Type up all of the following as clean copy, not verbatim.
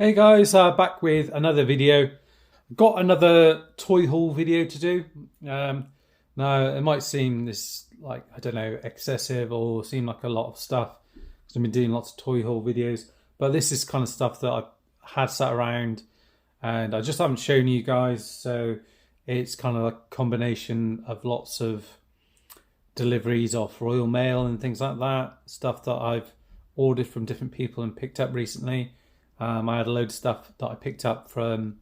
Hey guys, back with another video. Got another toy haul video to do. Now it might seem this like, I don't know, excessive or seem like a lot of stuff because I've been doing lots of toy haul videos, but this is kind of stuff that I've had sat around and I just haven't shown you guys. So it's kind of a combination of lots of deliveries off Royal Mail and things like that, stuff that I've ordered from different people and picked up recently. I had a load of stuff that I picked up from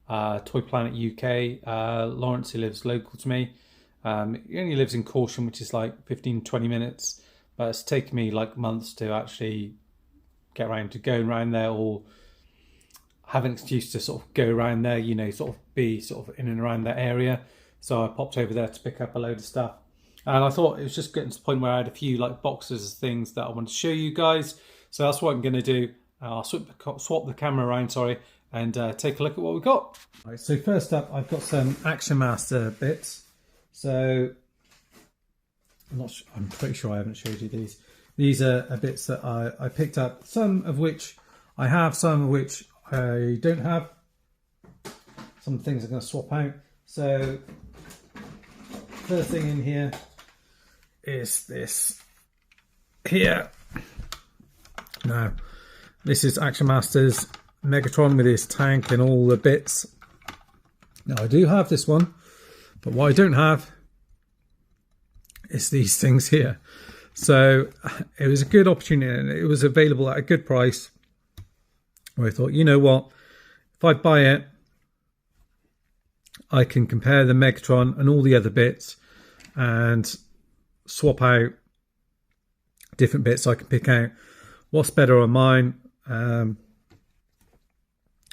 Toy Planet UK. Lawrence, who lives local to me, he only lives in Caution, which is like 15-20 minutes, but it's taken me like months to actually get around to going around there or have an excuse to sort of go around there, you know, sort of be sort of in and around that area. So I popped over there to pick up a load of stuff, and I thought it was just getting to the point where I had a few like boxes of things that I wanted to show you guys. So that's what I'm going to do. I'll swap the camera around, and take a look at what we've got. Right, so first up, I've got some Action Master bits. So I'm pretty sure I haven't showed you these. These are bits that I picked up, some of which I have, some of which I don't have. Some things I'm going to swap out. So first thing in here is this here. Now, this is Action Master's Megatron with his tank and all the bits. Now, I do have this one, but what I don't have is these things here. So it was a good opportunity and it was available at a good price. Where I thought, you know what, if I buy it, I can compare the Megatron and all the other bits and swap out different bits so I can pick out what's better on mine,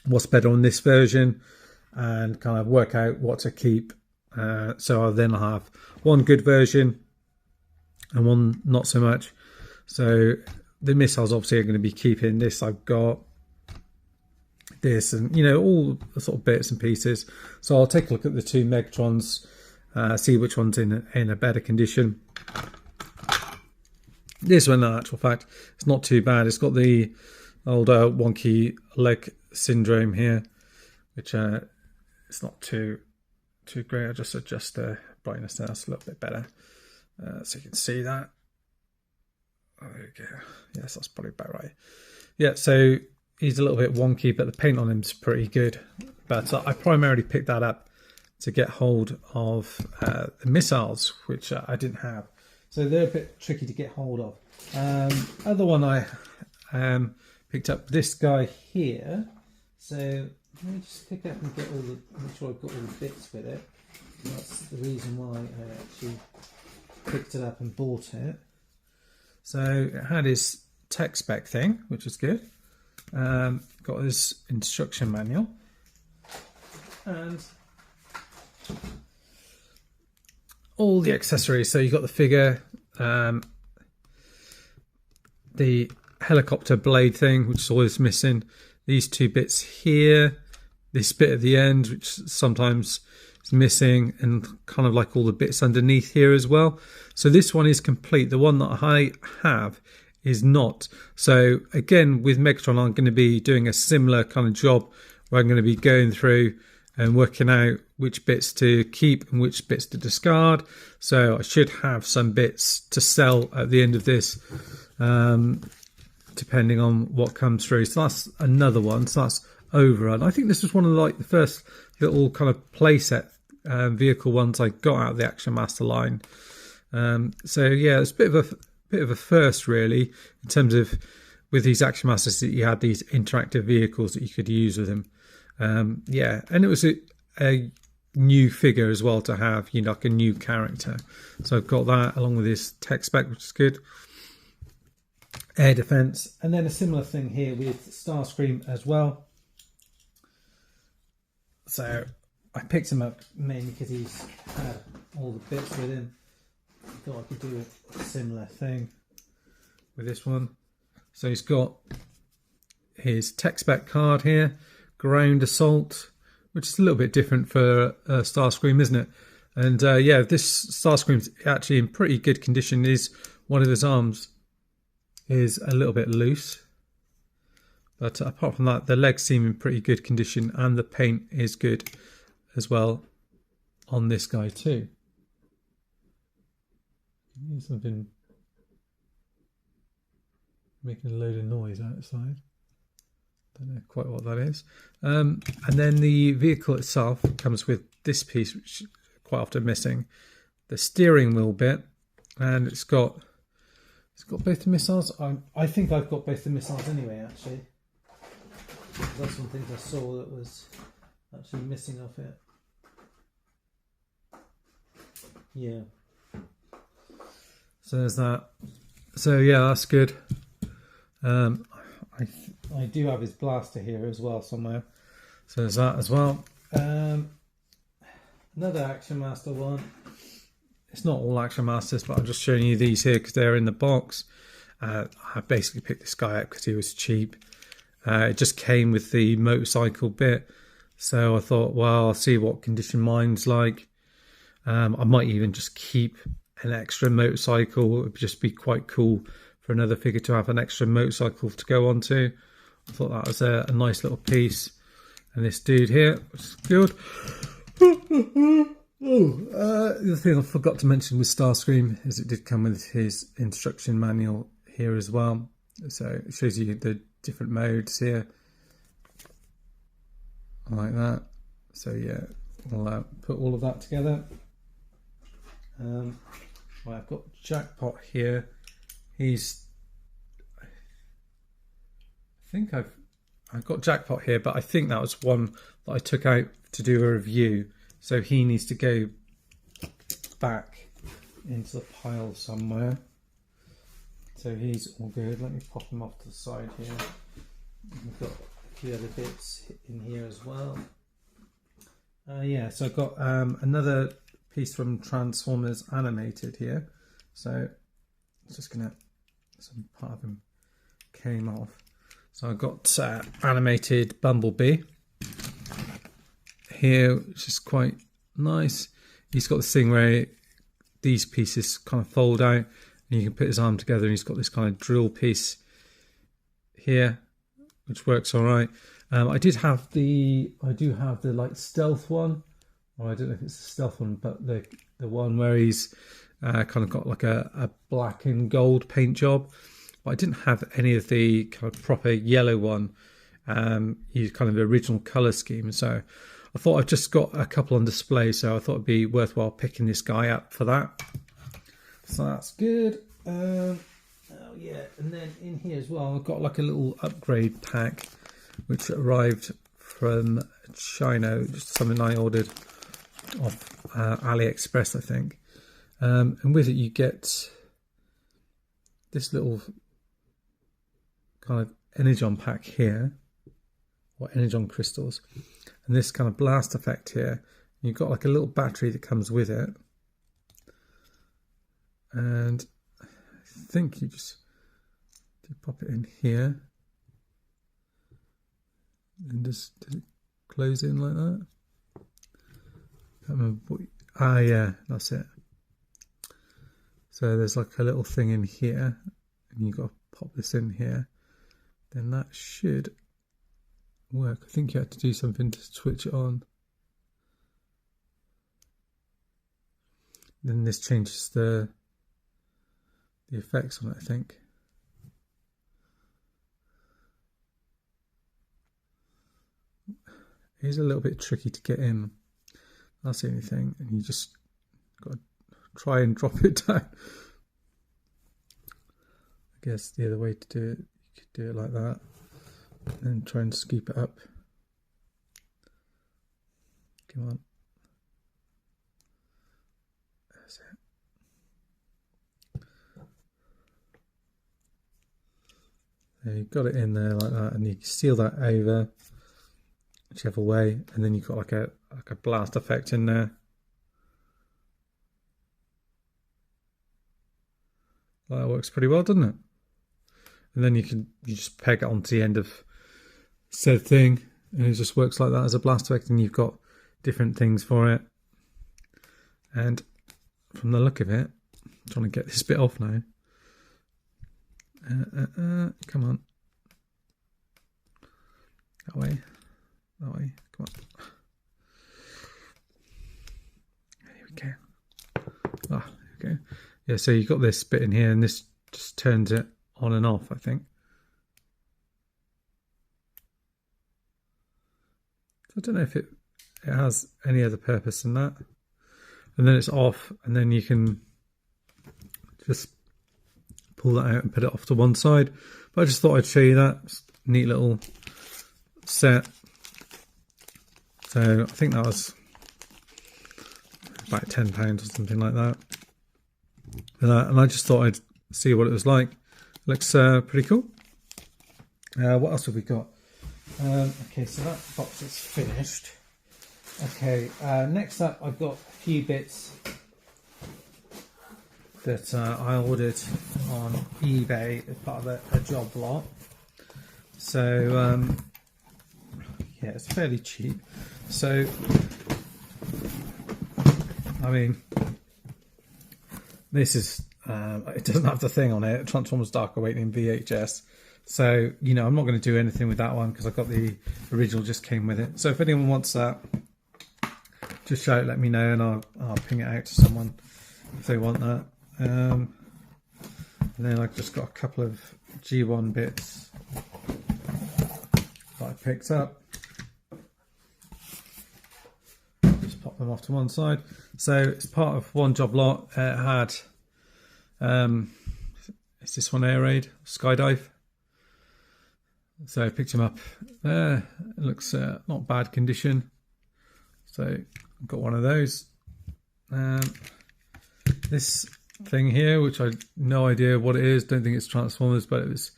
what's better on this version, and kind of work out what to keep. So I'll then have one good version and one not so much. So the missiles obviously are going to be keeping this. I've got this and, you know, all the sort of bits and pieces. So I'll take a look at the two Megatrons, see which one's in a better condition. This one, in actual fact, it's not too bad. It's got the old wonky leg syndrome here, which it's not too great. I'll just adjust the brightness there. That's a little bit better, so you can see that. There we go. Yes, that's probably about right. Yeah, so he's a little bit wonky, but the paint on him's pretty good. But I primarily picked that up to get hold of the missiles, which I didn't have. So they're a bit tricky to get hold of. Other one I picked up, this guy here. So let me just pick up and get all the, make sure I've got all the bits with it. That's the reason why I actually picked it up and bought it. So it had his tech spec thing, which was good. Got his instruction manual. And all the accessories. So you got the figure, the helicopter blade thing, which is always missing, these two bits here, this bit at the end, which sometimes is missing, and kind of like all the bits underneath here as well. So this one is complete. The one that I have is not. So again, with Megatron, I'm going to be doing a similar kind of job where I'm going to be going through and working out which bits to keep and which bits to discard. So I should have some bits to sell at the end of this, depending on what comes through. So that's another one. So that's Overrun. I think this was one of like the first little kind of playset vehicle ones I got out of the Action Master line. So yeah, it's a bit of a first really, in terms of with these Action Masters that you had these interactive vehicles that you could use with them. Yeah, and it was a new figure as well to have, you know, like a new character. So I've got that along with this tech spec, which is good. Air defense, and then a similar thing here with Starscream as well. So I picked him up mainly because he's had all the bits with him. I thought I could do a similar thing with this one. So he's got his tech spec card here, ground assault, which is a little bit different for Starscream, isn't it? And yeah, this Starscream's actually in pretty good condition. Is one of his arms is a little bit loose, But apart from that, the legs seem in pretty good condition, and the paint is good as well on this guy too. Something making a load of noise outside. Don't know quite what that is. And then the vehicle itself comes with this piece, which is quite often missing, the steering wheel bit, and it's got both the missiles. I think I've got both the missiles anyway, actually. That's some things I saw that was actually missing off it. Yeah. So there's that. So yeah, that's good. I do have his blaster here as well somewhere. So there's that as well. Another Action Master one. It's not all Action Masters, but I'm just showing you these here because they're in the box. I basically picked this guy up because he was cheap. It just came with the motorcycle bit. So I thought, well, I'll see what condition mine's like. I might even just keep an extra motorcycle. It would just be quite cool for another figure to have an extra motorcycle to go onto. I thought that was a nice little piece. And this dude here was good. The other thing I forgot to mention with Starscream is it did come with his instruction manual here as well. So it shows you the different modes here. Like that. So yeah, we'll put all of that together. Well, I've got Jackpot here. I think I've got Jackpot here, but I think that was one that I took out to do a review. So he needs to go back into the pile somewhere. So he's all good. Let me pop him off to the side here. We've got a few other bits in here as well. Yeah, so I've got another piece from Transformers Animated here. So it's just gonna, some part of him came off. So I've got animated Bumblebee here, which is quite nice. He's got this thing where these pieces kind of fold out and you can put his arm together, and he's got this kind of drill piece here, which works all right. I do have the like stealth one. Well, I don't know if it's a stealth one, but the one where he's kind of got like a black and gold paint job. But I didn't have any of the kind of proper yellow one, kind of the original colour scheme. So I thought I've just got a couple on display, so I thought it'd be worthwhile picking this guy up for that. So that's good. Oh yeah, and then in here as well, I've got like a little upgrade pack, which arrived from China, just something I ordered off AliExpress, I think. And with it, you get this little kind of Energon pack here, or Energon crystals, and this kind of blast effect here. You've got like a little battery that comes with it, and I think you just pop it in here, and just does it close in like that? Can't remember what, yeah, that's it. So there's like a little thing in here, and you've got to pop this in here. Then that should work. I think you had to do something to switch it on. Then this changes the effects on it, I think. It is a little bit tricky to get in. That's the only thing, and you just got to try and drop it down. I guess the other way to do it, you could do it like that, and try and scoop it up. Come on. That's it. There, you got it in there like that, and you seal that over whichever way, and then you've got like a blast effect in there. Well, that works pretty well, doesn't it? And then you just peg it onto the end of said thing, and it just works like that as a blast effect, and you've got different things for it. And from the look of it, I'm trying to get this bit off now. Come on. That way. That way. Come on. There we go. Ah, there we go. Yeah, so you've got this bit in here, and this just turns it on and off, I think. So I don't know if it has any other purpose than that. And then it's off, and then you can just pull that out and put it off to one side. But I just thought I'd show you that. It's a neat little set. So I think that was about £10 or something like that. And I just thought I'd see what it was like. It looks pretty cool. What else have we got? Okay, so that box is finished. Okay, next up I've got a few bits that I ordered on eBay as part of a job lot. So yeah, it's fairly cheap. So I mean, this is it doesn't have the thing on it, Transformers Dark Awakening VHS. So, you know, I'm not going to do anything with that one because I've got the original just came with it. So if anyone wants that, just shout, let me know, and I'll ping it out to someone if they want that. And then I've just got a couple of G1 bits that I picked up. Just pop them off to one side. So it's part of one job lot. It had, is this one Airaid Skydive? So I picked him up there. It looks not bad condition. So I've got one of those. This thing here, which I have no idea what it is, don't think it's Transformers, but it was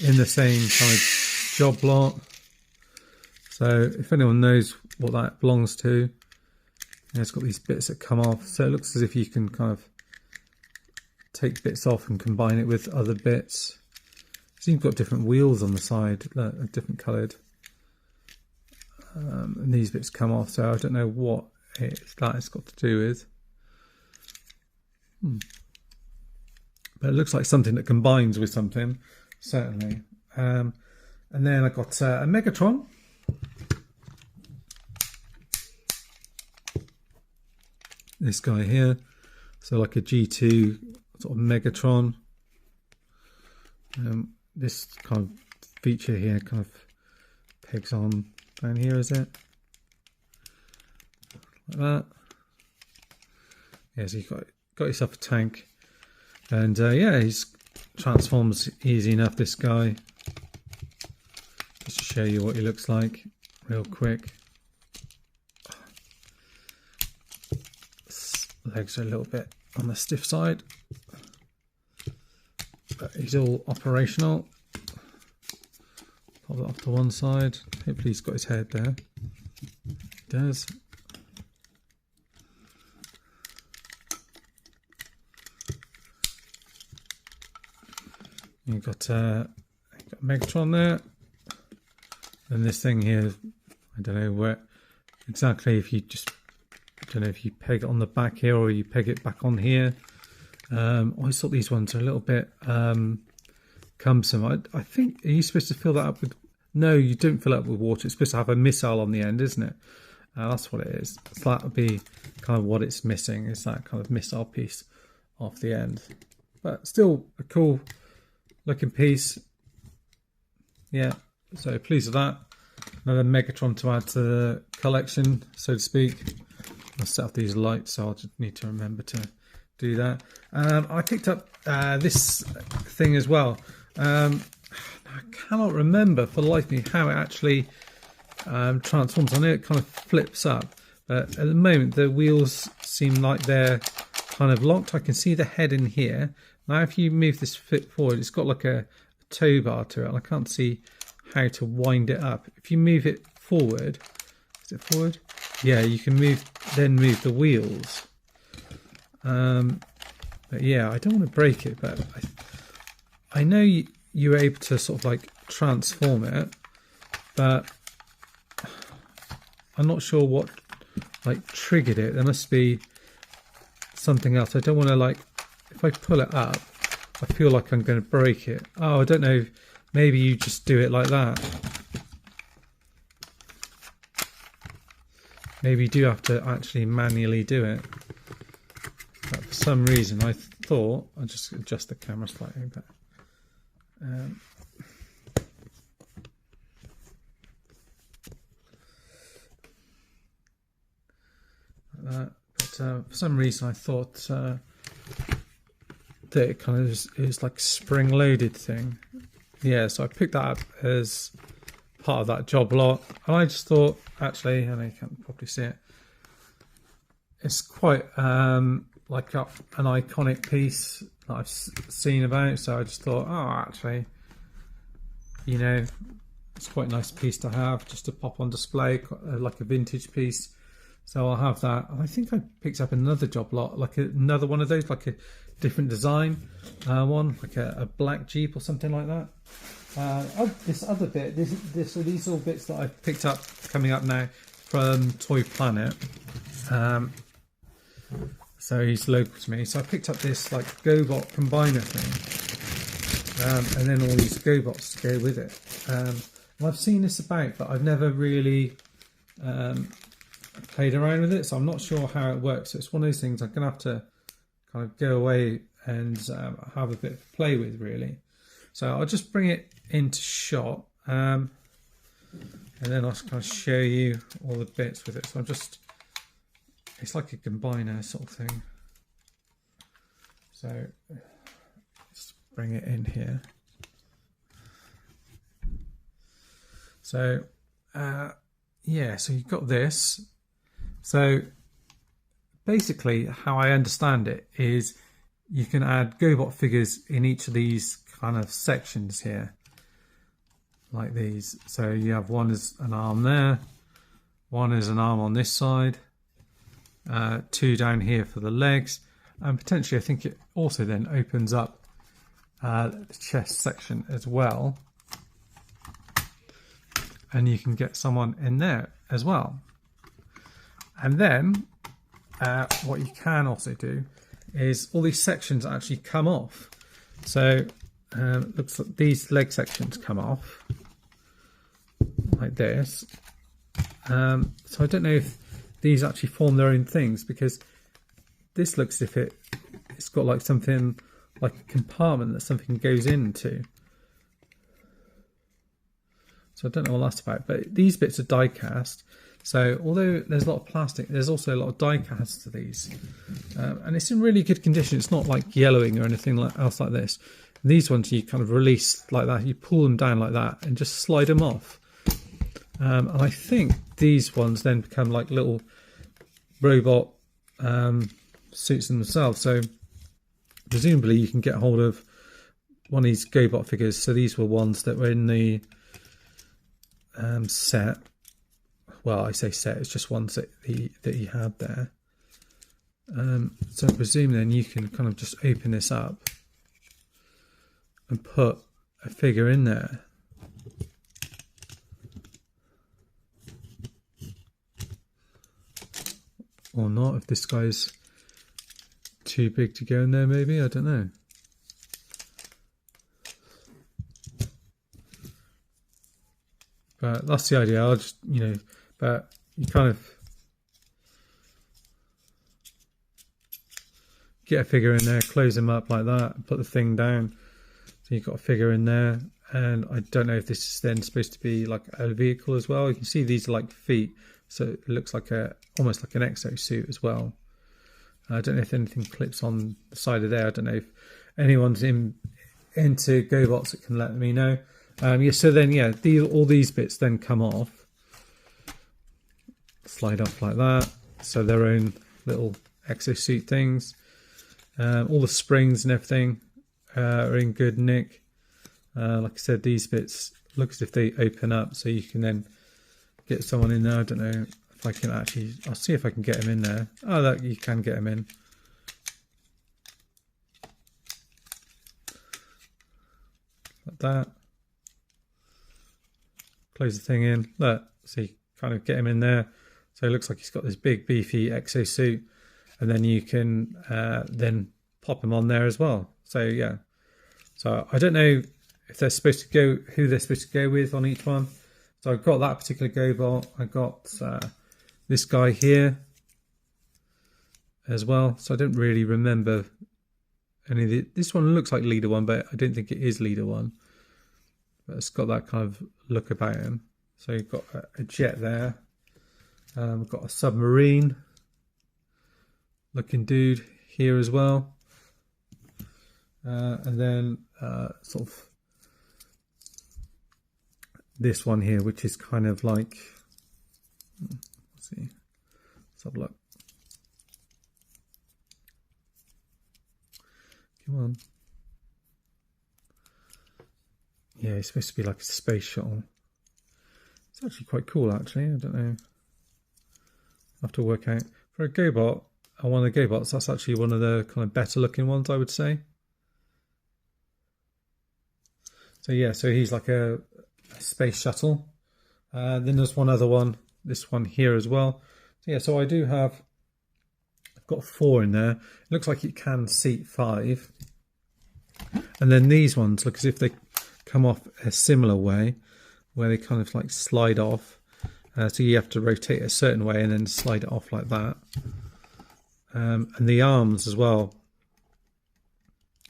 in the same kind of job lot. So if anyone knows what that belongs to, yeah, it's got these bits that come off. So it looks as if you can kind of take bits off and combine it with other bits. Seems got different wheels on the side, different coloured. And these bits come off, so I don't know what that has got to do with. But it looks like something that combines with something, certainly. And then I got a Megatron. This guy here. So like a G2 sort of Megatron. This kind of feature here kind of pegs on down here, is it? Like that. Yeah, so you've got yourself a tank. And yeah, he's transforms easy enough, this guy. Just to show you what he looks like real quick. Legs are a little bit on the stiff side. But he's all operational. Pop that off to one side. Hopefully he's got his head there. He does. You've got Megatron there. And this thing here, I don't know where exactly, if you just, I don't know if you peg it on the back here or you peg it back on here. I always thought these ones are a little bit cumbersome. I think, are you supposed to fill that up with... No, you don't fill it up with water. It's supposed to have a missile on the end, isn't it? That's what it is. So that would be kind of what it's missing, is that kind of missile piece off the end. But still a cool looking piece. Yeah, so pleased with that. Another Megatron to add to the collection, so to speak. I'll set up these lights, so I'll just need to remember to do that. I picked up this thing as well. I cannot remember for the life of me how it actually transforms. I know it kind of flips up, but at the moment the wheels seem like they're kind of locked. I can see the head in here. Now if you move this foot forward, it's got like a tow bar to it, and I can't see how to wind it up. If you move it forward, is it forward? Yeah, you can move the wheels. But yeah, I don't want to break it, but I know you're able to sort of like transform it, but I'm not sure what like triggered it. There must be something else. I don't want to, like, if I pull it up, I feel like I'm going to break it. Oh, I don't know. Maybe you just do it like that. maybe you do have to actually manually do it. But for some reason I thought, I'll just adjust the camera slightly, but like that. But for some reason I thought that it kind of it was like a spring-loaded thing. Yeah, so I picked that up as part of that job lot, and I just thought, actually, I know you can't probably see it, it's quite like an iconic piece that I've seen about, so I just thought, oh, actually, you know, it's quite a nice piece to have, just to pop on display, like a vintage piece. So I'll have that. I think I picked up another job lot, like another one of those, like a different design one, like a black Jeep or something like that. This other bit, these are all bits that I've picked up coming up now from Toy Planet. So he's local to me. So I picked up this like Gobot Combiner thing, and then all these Gobots to go with it. And I've seen this about, but I've never really played around with it, so I'm not sure how it works. So it's one of those things I'm gonna have to kind of go away and have a bit of play with, really. So I'll just bring it into shot, and then I'll kind of show you all the bits with it. So I'm just, it's like a combiner sort of thing. So let's bring it in here. So yeah, so you've got this. So basically how I understand it is you can add Gobot figures in each of these kind of sections here, like these. So you have one as an arm there, one as an arm on this side, two down here for the legs, and potentially I think it also then opens up the chest section as well, and you can get someone in there as well. And then what you can also do is all these sections actually come off. So looks like these leg sections come off like this. So I don't know if these actually form their own things, because this looks as if it's got like something like a compartment that something goes into. So I don't know what that's about, but these bits are die cast. So although there's a lot of plastic, there's also a lot of die cast to these, and it's in really good condition. It's not like yellowing or anything else like this. And these ones you kind of release like that, you pull them down like that and just slide them off. And I think these ones then become like little robot suits themselves. So presumably you can get hold of one of these Gobot figures. So these were ones that were in the set. Well, I say set, it's just ones that he had there. So I presume then you can kind of just open this up and put a figure in there. Or not, if this guy's too big to go in there, maybe, I don't know. But that's the idea. I'll just, you know, but you kind of get a figure in there, close them up like that, and put the thing down. So you've got a figure in there, and I don't know if this is then supposed to be like a vehicle as well. You can see these are like feet, so it looks like almost like an exosuit as well. I don't know if anything clips on the side of there. I don't know if anyone's into Gobots that can let me know. Yeah, so then yeah, all these bits then come off, slide off like that, so their own little exosuit things. All the springs and everything are in good nick. Like I said, these bits look as if they open up, so you can then get someone in there. I don't know if I can actually, I'll see if I can get him in there. Oh, look, you can get him in. Like that. Close the thing in. Look, so you kind of get him in there. So it looks like he's got this big beefy exosuit, and then you can then pop him on there as well. So yeah. So I don't know if they're supposed to go, who they're supposed to go with on each one. So I've got that particular Gobot. I got this guy here as well. So I don't really remember any of the, this one looks like Leader 1, but I don't think it is Leader 1. But it's got that kind of look about him. So you've got a jet there. We've got a submarine looking dude here as well. And then sort of this one here, which is kind of like, let's see, let's have a look. Come on. Yeah, it's supposed to be like a space shuttle. It's actually quite cool, actually. I don't know. I'll have to work out. For a Gobot, one of the Gobots, that's actually one of the kind of better looking ones, I would say. So yeah, so he's like a space shuttle. Then there's one other one, this one here as well. So yeah, so I do have, I've got 4 in there. It looks like it can seat 5. And then these ones look as if they come off a similar way, where they kind of like slide off. So you have to rotate a certain way and then slide it off like that. And the arms as well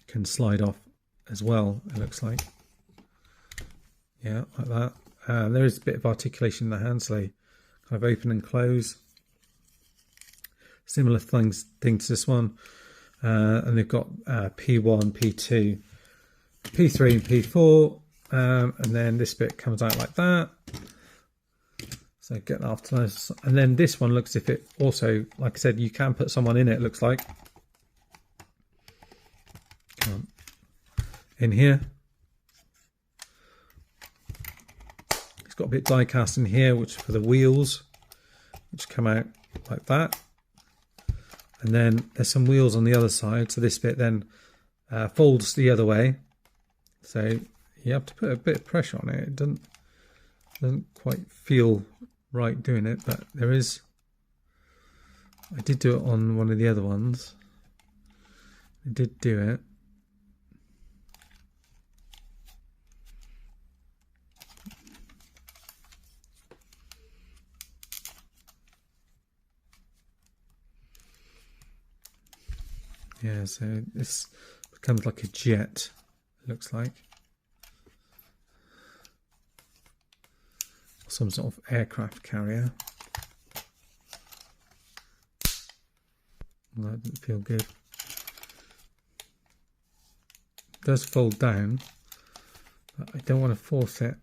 can slide off as well, it looks like. Yeah, like that. There is a bit of articulation in the hands, so they kind of open and close. Similar thing to this one. And they've got P1, P2, P3 and P4. And then this bit comes out like that. So get that off to those. And then this one looks as if it also, like I said, you can put someone in it, looks like. Come on. In here. It's got a bit die cast in here, which for the wheels, which come out like that. And then there's some wheels on the other side. So this bit then folds the other way. So you have to put a bit of pressure on it. It doesn't quite feel right doing it, but there is. I did do it on one of the other ones. I did do it. Yeah, so this becomes like a jet, it looks like. Some sort of aircraft carrier. Well, that didn't feel good. It does fold down, but I don't want to force it.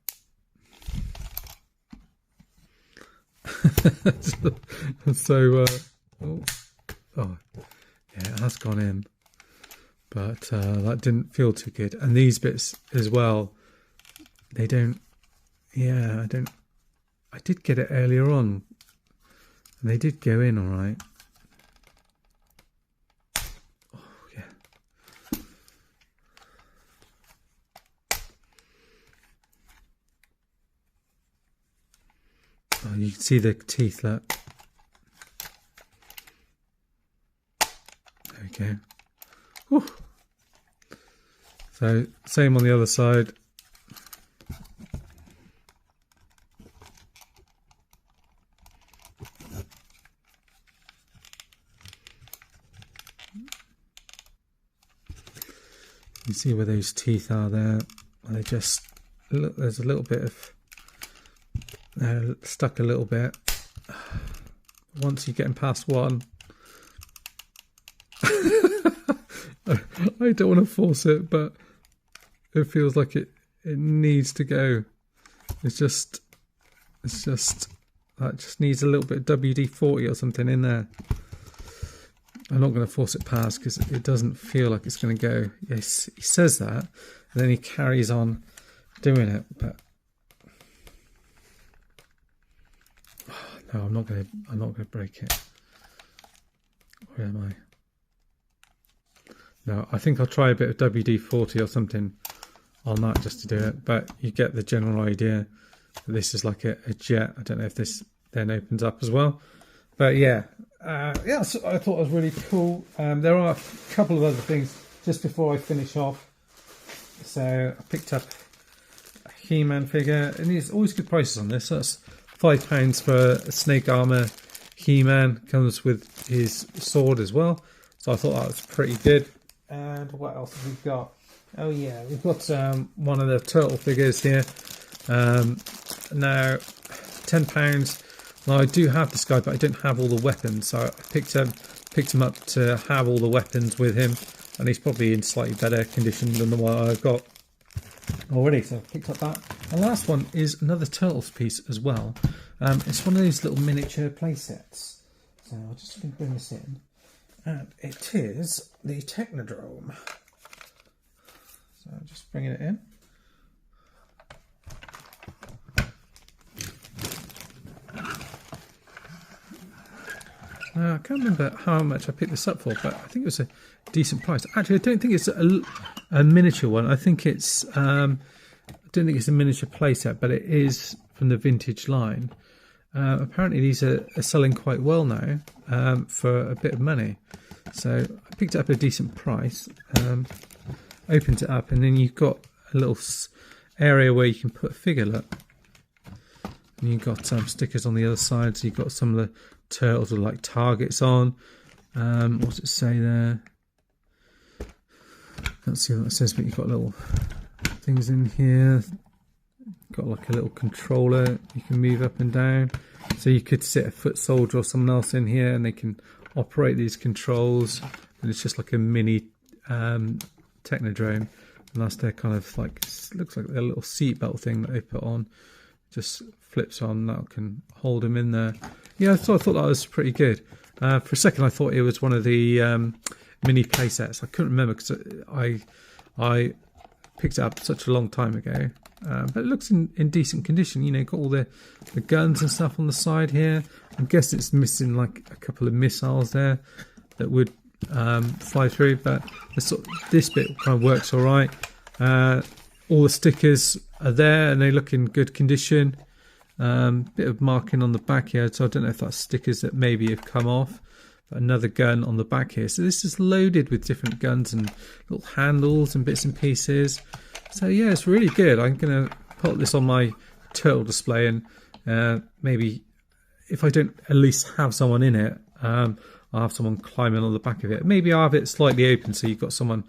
So, oh, yeah, it has gone in, but that didn't feel too good. And these bits as well, they don't. Yeah, I did get it earlier on, and they did go in all right. Oh, yeah. Oh, you can see the teeth, look. There we go. Whew. So, same on the other side. You see where those teeth are there. They just look. There's a little bit of stuck a little bit. Once you're getting past one, I don't want to force it, but it feels like it needs to go. It's just that just needs a little bit of WD-40 or something in there. I'm not going to force it past because it doesn't feel like it's going to go. Yes, he says that, and then he carries on doing it. But no, I'm not going to break it. Where am I? No, I think I'll try a bit of WD-40 or something on that just to do it. But you get the general idea. This is like a jet. I don't know if this then opens up as well. But yeah. Yeah, so I thought it was really cool. There are a couple of other things just before I finish off. So I picked up a He-Man figure, and there's always good prices on this. So that's £5 for a snake armour He-Man comes with his sword as well. So I thought that was pretty good. And what else have we got? Oh yeah, we've got one of the turtle figures here. Now, £10. Now I do have this guy, but I don't have all the weapons. So I picked him up to have all the weapons with him. And he's probably in slightly better condition than the one I've got already. So I picked up that. The last one is another Turtles piece as well. It's one of these little miniature play sets. So I'll just bring this in. And it is the Technodrome. So I'm just bringing it in. I can't remember how much I picked this up for, but I think it was a decent price. Actually, I don't think it's a miniature one. I think it's I don't think it's a miniature playset, but it is from the vintage line. Apparently, these are selling quite well now for a bit of money. So I picked it up at a decent price. Opened it up, and then you've got a little area where you can put a figure. Look, and you've got stickers on the other side. So you've got some of the turtles with like targets on. What's it say there? Can't see what it says, but you've got little things in here. Got like a little controller you can move up and down. So you could sit a foot soldier or someone else in here, and they can operate these controls. And it's just like a mini Technodrome. And that's their kind of like, looks like their little seatbelt thing that they put on. Just flips on, that can hold him in there. Yeah, I thought that was pretty good. For a second I thought it was one of the mini play sets. I couldn't remember because I picked it up such a long time ago. But it looks in decent condition. You know, got all the guns and stuff on the side here. I'm guessing it's missing like a couple of missiles there that would fly through, but this bit kind of works all right. All the stickers are there and they look in good condition. Bit of marking on the back here, so I don't know if that's stickers that maybe have come off. But another gun on the back here. So this is loaded with different guns and little handles and bits and pieces. So yeah, it's really good. I'm going to put this on my turtle display, and maybe if I don't at least have someone in it, I'll have someone climbing on the back of it. Maybe I'll have it slightly open so you've got someone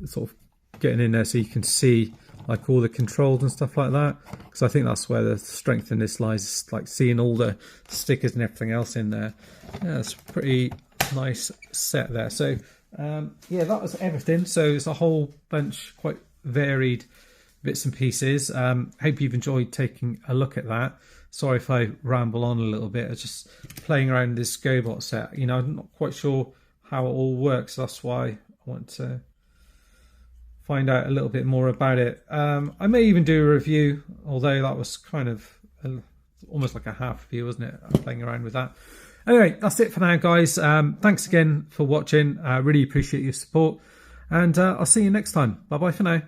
sort of getting in there so you can see like all the controls and stuff like that, because I think that's where the strength in this lies, like seeing all the stickers and everything else in there. Yeah, it's a pretty nice set there. So yeah, that was everything. So it's a whole bunch, quite varied bits and pieces. Hope you've enjoyed taking a look at that. Sorry if I ramble on a little bit. I was just playing around this Gobot set. You know, I'm not quite sure how it all works. That's why I want to find out a little bit more about it. I may even do a review, although that was kind of almost like a half review, wasn't it? I'm playing around with that. Anyway, that's it for now, guys. Thanks again for watching. I really appreciate your support, and I'll see you next time. Bye bye for now.